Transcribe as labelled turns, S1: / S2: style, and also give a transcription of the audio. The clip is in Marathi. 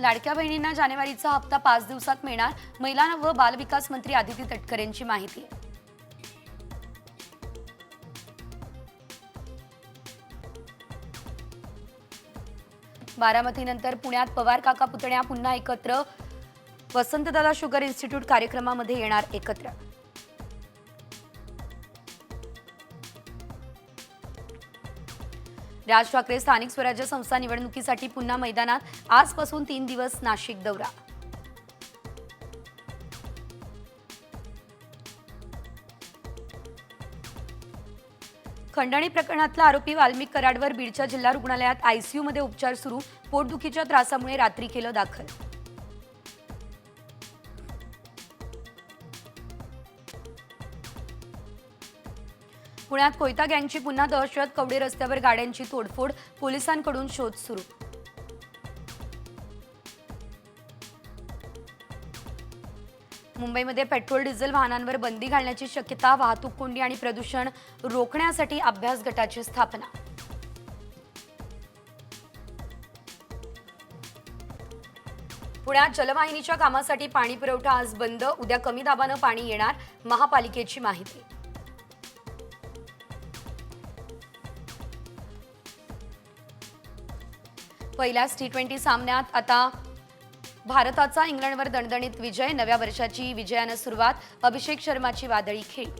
S1: लाडक्या बहिणींना जानेवारीचा हप्ता 5 दिवसात मिळणार, महिला व बालविकास मंत्री आदिती तटकरे यांची माहिती आहे. बारामतीनंतर पुण्यात पवार काका पुतण्या पुन्हा एकत्र. वसंतदादा शुगर इन्स्टिट्यूट कार्यक्रमामध्ये येणार एकत्र. राज ठाकरे स्थानिक स्वराज्य संस्था निवडणुकीसाठी पुन्हा मैदानात. आजपासून 3 दिवस नाशिक दौरा. खंडणी प्रकरणातला आरोपी वाल्मिक कराडवर बीडच्या जिल्हा रुग्णालयात आयसीयू मध्ये उपचार सुरू. पोटदुखीच्या त्रासामुळे रात्री केलं दाखल. पुण्यात कोयता गँगची पुन्हा दहशत. कवडे रस्त्यावर गाड्यांची तोडफोड. पोलिसांकडून शोध सुरू. मुंबईमध्ये पेट्रोल डिझेल वाहनांवर बंदी घालण्याची शक्यता. वाहतूक कोंडी आणि प्रदूषण रोखण्यासाठी अभ्यास गटाची स्थापना. पुण्यात जलवाहिनीच्या कामासाठी पाणी पुरवठा आज बंद. उद्या कमी दाबानं पाणी येणार, महापालिकेची माहिती. पहिल्याच T20 सामन्यात आता भारताचा इंग्लंडवर दणदणीत विजय. नव्या वर्षाची विजयानं सुरुवात. अभिषेक शर्माची वादळी खेळी.